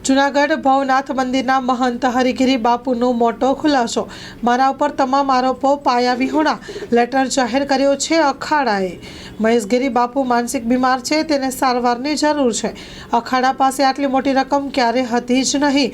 જૂનાગઢ ભવનાથ મંદિરના મહંત હરિગિરી બાપુનો મોટો ખુલાસો। મારા ઉપર તમામ આરોપો પાયાવિહોણા લેટર જાહેર કર્યો છે અખાડાએ। મહેશગીરી બાપુ માનસિક બીમાર છે, તેને સારવારની જરૂર છે। અખાડા પાસે આટલી મોટી રકમ ક્યારે હતી જ નહીં।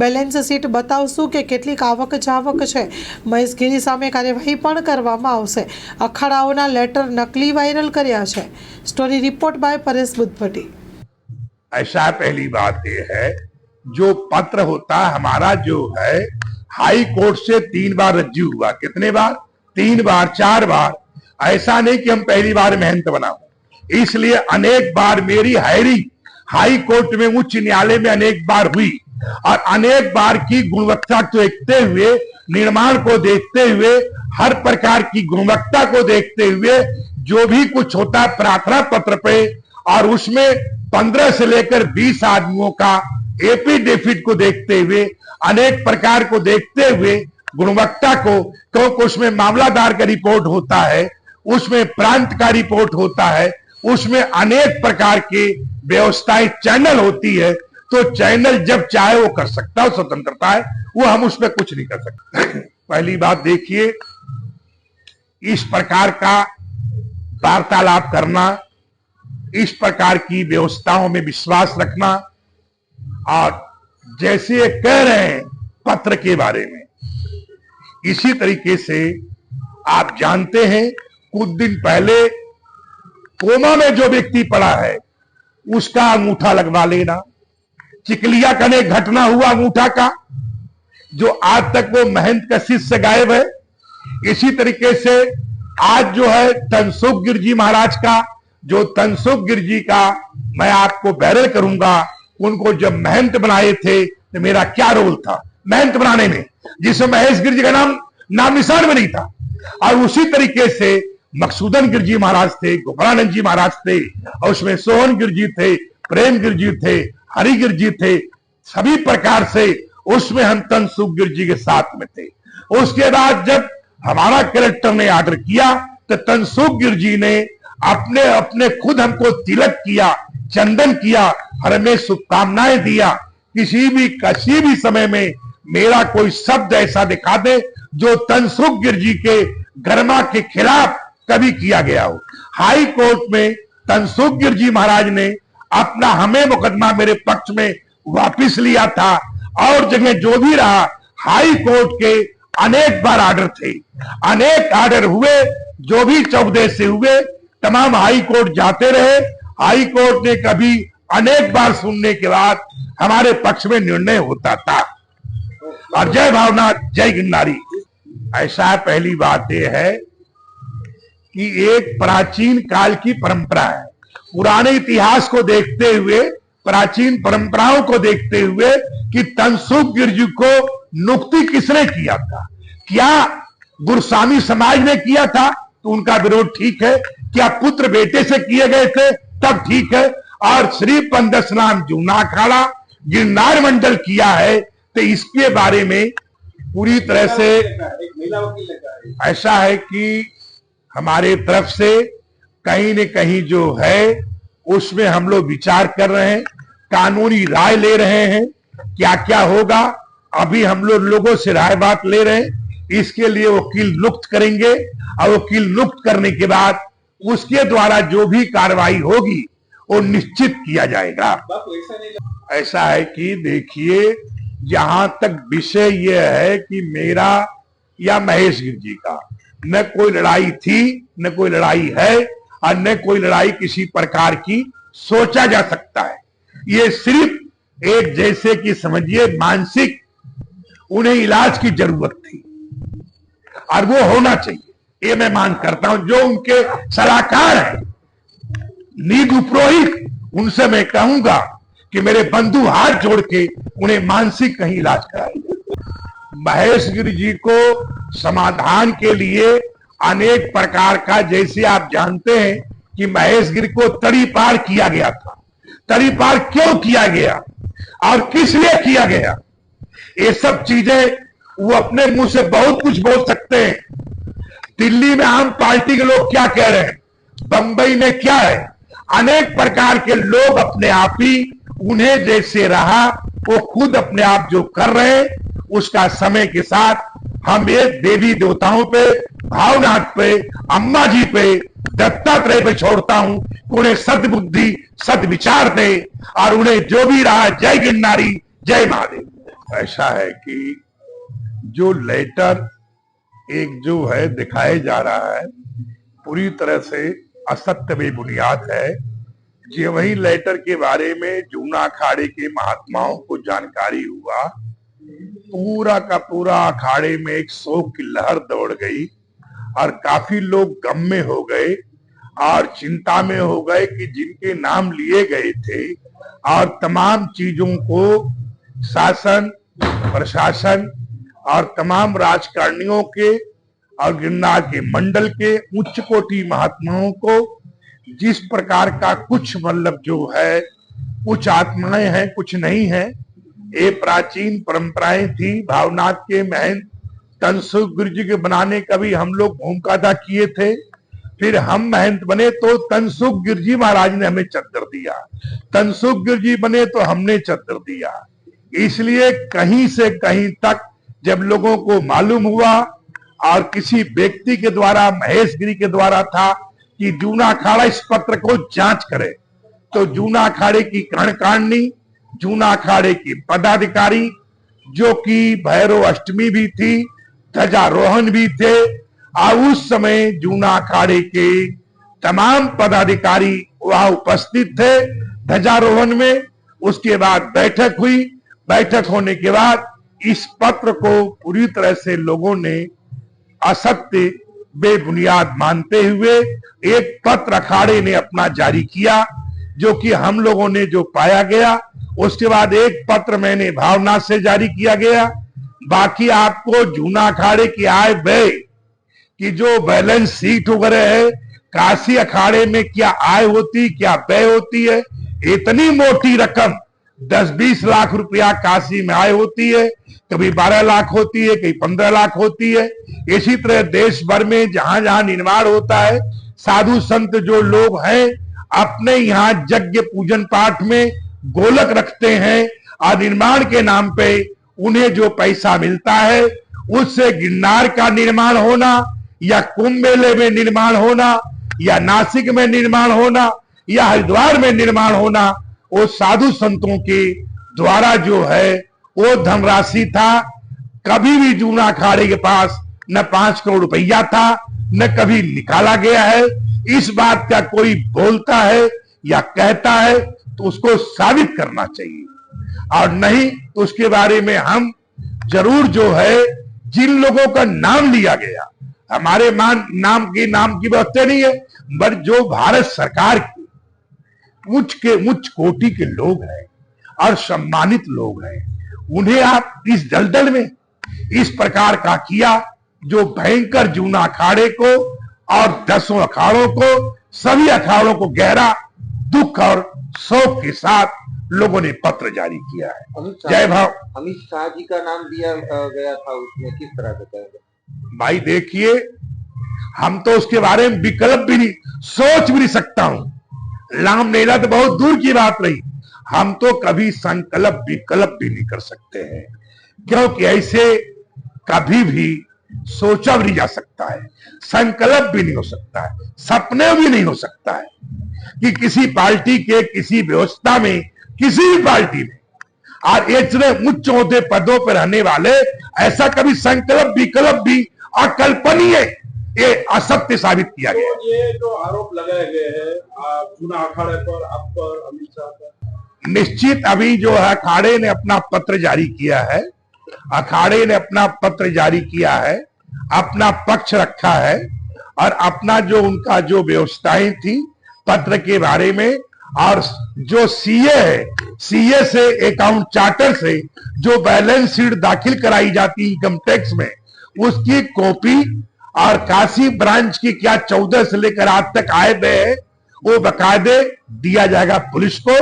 બેલેન્સ શીટ બતાવશું કે કેટલીક આવક જાવક છે। મહેશગીરી સામે કાર્યવાહી પણ કરવામાં આવશે। અખાડાઓના લેટર નકલી વાયરલ કર્યા છે। Story report by Paresh Buddhabhatti. ऐसा पहली बात यह है, जो पत्र होता हमारा जो है हाई कोर्ट से 3 बार रज्जू हुआ। कितने बार? 3 बार 4 बार। ऐसा नहीं कि हम पहली बार महंत बना, इसलिए अनेक बार मेरी हायरिंग हाई कोर्ट में, उच्च न्यायालय में अनेक बार हुई और अनेक बार की गुणवत्ता को देखते हुए, निर्माण को देखते हुए, हर प्रकार की गुणवत्ता को देखते हुए जो भी कुछ होता है प्रार्थना पत्र पे, और उसमें 15 से लेकर 20 आदमियों का एफिडेविट को देखते हुए, अनेक प्रकार को देखते हुए गुणवत्ता को, क्योंकि उसमें मामलादार का रिपोर्ट होता है, उसमें प्रांत का रिपोर्ट होता है, उसमें अनेक प्रकार की व्यवस्थाएं चैनल होती है। तो चैनल जब चाहे वो कर सकता है, स्वतंत्रता है, वो हम उसमें कुछ नहीं कर सकते। पहली बात देखिए, इस प्रकार का वार्तालाप करना, इस प्रकार की व्यवस्थाओं में विश्वास रखना, और जैसे ये कह रहे हैं पत्र के बारे में, इसी तरीके से आप जानते हैं कुछ दिन पहले कोमा में जो व्यक्ति पड़ा है उसका अंगूठा लगवा लेना। चिकलिया का एक घटना हुआ अंगूठा का, जो आज तक वो महंत कशिश से गायब है। इसी तरीके से आज जो है तनसुख गिर जी महाराज का, जो तनसुख गिर जी का मैं आपको बैरल करूंगा, उनको जब महंत बनाए थे तो मेरा क्या रोल था महंत बनाने में, जिसमें महेश गिर जी का नाम निशान में नहीं था। और उसी तरीके से मकसूदन गिर जी महाराज थे, गोपालानंद जी महाराज थे, और उसमें सोहन गिर जी थे, प्रेम गिर जी थे, हरि गिर जी थे। सभी प्रकार से उसमें हम तनसुख गिर जी के साथ में थे। उसके बाद जब हमारा कलेक्टर ने ऑर्डर किया तो तनसुख गिर जी ने अपने अपने खुद हमको तिलक किया, चंदन किया, और हमें शुभकामनाएं दिया। किसी भी समय में मेरा कोई शब्द ऐसा दिखा दे जो तनसुख गिर जी के गरिमा के खिलाफ कभी किया गया हो। हाई कोर्ट में तनसुख गिर जी महाराज ने अपना हमें मुकदमा मेरे पक्ष में वापिस लिया था, और जगह जो भी रहा, हाई कोर्ट के अनेक बार ऑर्डर थे, अनेक ऑर्डर हुए, जो भी 14 से हुए तमाम हाई कोर्ट जाते रहे। हाई कोर्ट ने कभी अनेक बार सुनने के बाद हमारे पक्ष में निर्णय होता था। और जय भावनाथ, जय गिरनारी। ऐसा पहली बात यह है कि एक प्राचीन काल की परंपरा है, पुराने इतिहास को देखते हुए, प्राचीन परंपराओं को देखते हुए, कि तनसुख गिर जी को नियुक्ति किसने किया था? क्या गुरस्वामी समाज ने किया था? तो उनका विरोध ठीक है। क्या पुत्र बेटे से किए गए थे? तब ठीक है। और श्री पंदसनाम जूना अखाड़ा गिरनार मंडल किया है, तो इसके बारे में पूरी तरह से ऐसा है कि हमारे तरफ से कहीं न कहीं जो है उसमें हम लोग विचार कर रहे हैं, कानूनी राय ले रहे हैं, क्या क्या होगा। अभी हम लोगों से राय बात ले रहे हैं। इसके लिए वकील नियुक्त करेंगे, और वकील नियुक्त करने के बाद उसके द्वारा जो भी कार्रवाई होगी वो निश्चित किया जाएगा। ऐसा है कि देखिए, जहां तक विषय यह है कि मेरा या महेश गिर जी का न कोई लड़ाई थी, न कोई लड़ाई है, और न कोई लड़ाई किसी प्रकार की सोचा जा सकता है। ये सिर्फ एक जैसे कि समझिए मानसिक उन्हें इलाज की जरूरत थी, और वो होना चाहिए, ये मैं मान करता हूं। जो उनके सलाहकार हैं नीदू पुरोहित, उनसे मैं कहूंगा कि मेरे बंधु हाथ जोड़ के उन्हें मानसिक कहीं इलाज कराइए। महेश गिरी जी को समाधान के लिए अनेक प्रकार का, जैसे आप जानते हैं कि महेश गिरी को तड़ी पार किया गया था। तड़ी पार क्यों किया गया और किस लिए किया गया, ये सब चीजें वो अपने मुंह से बहुत कुछ बोल सकते हैं। दिल्ली में आम पार्टी के लोग क्या कह रहे हैं, बंबई में क्या है, अनेक प्रकार के लोग अपने आप ही उन्हें जैसे रहा वो खुद अपने आप जो कर रहे हैं उसका समय के साथ हम एक देवी देवताओं पे, भावनाथ पे, अम्मा जी पे, दत्तात्रेय पे छोड़ता हूं कि उन्हें सद्बुद्धि सद्विचार दे और उन्हें जो भी रहा, जय गिरनारी, जय महादेव। ऐसा है कि जो लेटर एक जो है दिखाया जा रहा है पूरी तरह से असत्य बेबुनियाद है। ये वही लेटर के बारे में जूना अखाड़े के महात्माओं को जानकारी हुआ, पूरा का पूरा अखाड़े में एक शोक की लहर दौड़ गई और काफी लोग गम में हो गए और चिंता में हो गए कि जिनके नाम लिए गए थे और तमाम चीजों को शासन, प्रशासन और तमाम राजकारणियों के और गिरनार के मंडल के उच्च कोटि महात्माओं को जिस प्रकार का कुछ मतलब जो है, कुछ आत्माएं हैं कुछ नहीं है, ये प्राचीन परंपराएं थी। भावनाथ के महंत तनसुख गुरु जी के बनाने का भी हम लोग भूमिका अदा किए थे। फिर हम महंत बने तो तनसुख गिर जी महाराज ने हमें चद्दर दिया, तनसुख गिर जी बने तो हमने चद्दर दिया। इसलिए कहीं से कहीं तक जब लोगों को मालूम हुआ और किसी व्यक्ति के द्वारा, महेश गिरी के द्वारा था कि जूना अखाड़ा इस पत्र को जांच करे, तो जूना अखाड़े की कर्णकांडनी, जूना अखाड़े की पदाधिकारी जो कि भैरव अष्टमी भी थी, ध्वजारोहण भी थे और उस समय जूना अखाड़े के तमाम पदाधिकारी वहां उपस्थित थे ध्वजारोहण में। उसके बाद बैठक हुई, बैठक होने के बाद इस पत्र को पूरी तरह से लोगों ने असत्य बेबुनियाद मानते हुए एक पत्र अखाड़े ने अपना जारी किया, जो कि हम लोगों ने जो पाया गया। उसके बाद एक पत्र मैंने भावनाथ से जारी किया गया। बाकी आपको जूना अखाड़े की आय व्यय की जो बैलेंस शीट वगैरह है, काशी अखाड़े में क्या आय होती, क्या व्यय होती है, इतनी मोटी रकम 10-20 लाख रुपया काशी में आय होती है, कभी 12 लाख होती है, कभी 15 लाख होती है। इसी तरह देश भर में जहां जहां निर्माण होता है, साधु संत जो लोग हैं अपने यहाँ यज्ञ पूजन पाठ में गोलक रखते हैं और निर्माण के नाम पे उन्हें जो पैसा मिलता है उससे गिरनार का निर्माण होना या कुंभ मेले में निर्माण होना या नासिक में निर्माण होना या हरिद्वार में निर्माण होना, वो साधु संतों के द्वारा जो है वो धनराशि था। कभी भी जूना अखाड़े के पास न 5 करोड़ रुपया था, न कभी निकाला गया है। इस बात का कोई बोलता है या कहता है तो उसको साबित करना चाहिए, और नहीं तो उसके बारे में हम जरूर जो है, जिन लोगों का नाम लिया गया, हमारे नाम की व्यवस्था नहीं है, बट जो भारत सरकार की उच्च कोटि के लोग हैं और सम्मानित लोग हैं, उन्हें आप इस दलदल में इस प्रकार का किया, जो भयंकर जूना अखाड़े को और 10 अखाड़ों को, सभी अखाड़ों को गहरा दुख और शोक के साथ लोगों ने पत्र जारी किया है। जय भाव। अमित शाह जी का नाम दिया गया था, उसमें किस तरह से कहेंगे? भाई देखिए, हम तो उसके बारे में विकल्प भी नहीं, सोच भी नहीं सकता हूं। नाम लेना तो बहुत दूर की बात रही, हम तो कभी संकल्प विकल्प भी नहीं कर सकते हैं, क्योंकि ऐसे कभी भी सोचा भी नहीं जा सकता है, संकल्प भी नहीं हो सकता है, सपने भी नहीं हो सकता है कि किसी पार्टी के किसी व्यवस्था में, किसी भी पार्टी में और इतने उच्च ओहदे पदों पर रहने वाले ऐसा कभी संकल्प विकल्प भी अकल्पनीय, ये असत्य साबित किया गया। ये जो आरोप लगाए गए हैं जूना अखाड़े पर, आप पर, अमित शाह पर, निश्चित अभी जो है अखाड़े ने अपना पत्र जारी किया है, अखाड़े ने अपना पत्र जारी किया है, अपना पक्ष रखा है और अपना जो उनका जो व्यवस्थाएं थी पत्र के बारे में, और जो सीए है, सीए से अकाउंट चार्टर से जो बैलेंस शीट दाखिल कराई जाती इनकम टैक्स में, उसकी कॉपी और काशी ब्रांच की क्या 14 से लेकर आज तक आए हुए है, वो बकायदे दिया जाएगा पुलिस को,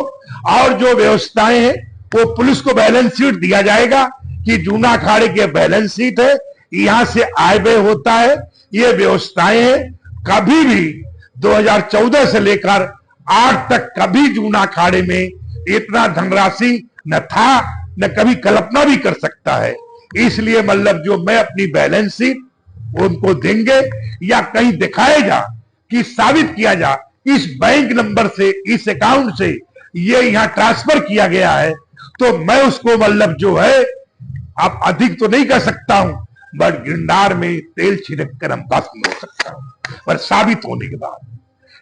और जो व्यवस्थाएं हैं वो पुलिस को बैलेंस शीट दिया जाएगा कि जूना अखाड़े के बैलेंस शीट है, यहां से आय व्यय होता है, ये व्यवस्थाएं हैं। कभी भी 2014 से लेकर आज तक कभी जूना अखाड़े में इतना धनराशि न था न कभी कल्पना भी कर सकता है। इसलिए मतलब जो मैं अपनी बैलेंस शीट उनको देंगे या कहीं दिखाया जा कि साबित किया जा इस बैंक नंबर से, इस अकाउंट से ये यहां ट्रांसफर किया गया है, तो मैं उसको मतलब जो है आप अधिक तो नहीं कर सकता हूं, बट गिरनार में तेल छिड़क कर हम भस्म हो सकता हूं, पर साबित होने के बाद,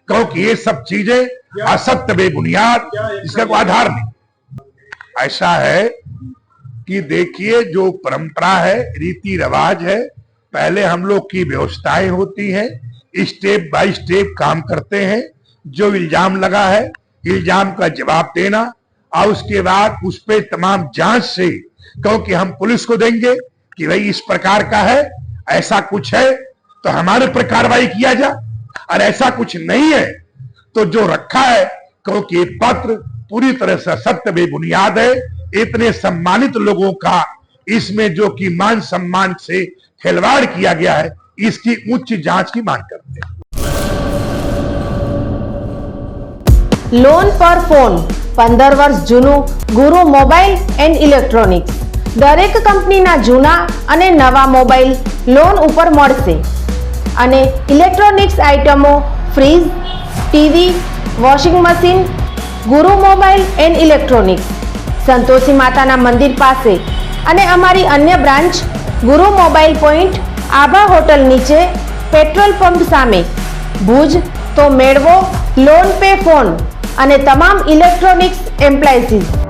क्योंकि ये सब चीजें असत्य बेबुनियाद, इसका कोई आधार नहीं। ऐसा है कि देखिए जो परंपरा है, रीति रिवाज है, पहले हम लोग की व्यवस्थाएं होती हैं, स्टेप बाय स्टेप काम करते हैं। जो इल्जाम लगा है, इल्जाम का जवाब देना और उसके बाद उस पर तमाम जांच से, क्योंकि हम पुलिस को देंगे कि भाई इस प्रकार का है, ऐसा कुछ है तो हमारे पर कार्रवाई किया जा, और ऐसा कुछ नहीं है तो जो रखा है, क्योंकि ये पत्र पूरी तरह से सत्य बेबुनियाद है। इतने सम्मानित लोगों का इसमें जो कि मान सम्मान से खिलवाड़ किया गया है, इसकी उच्च जांच की मांग करते हैं। લોન પર ફોન 15 વર્ષ જૂનું ગુરુ મોબાઈલ એન્ડ ઇલેક્ટ્રોનિક્સ દરેક કંપનીના જૂના અને નવા મોબાઈલ લોન ઉપર મળશે અને ઇલેક્ટ્રોનિક્સ આઇટમો ફ્રીજ, ટીવી, વોશિંગ મશીન ગુરુ મોબાઈલ એન્ડ ઇલેક્ટ્રોનિક્સ સંતોષી માતાના મંદિર પાસે અને અમારી अन्य બ્રાન્ચ ગુરુ મોબાઈલ પોઈન્ટ આભા હોટલ નીચે પેટ્રોલ પંપ સામે ભુજ। તો મેળવો લોન પે ફોન અને તમામ ઇલેક્ટ્રોનિક્સ એપ્લાયન્સીસ।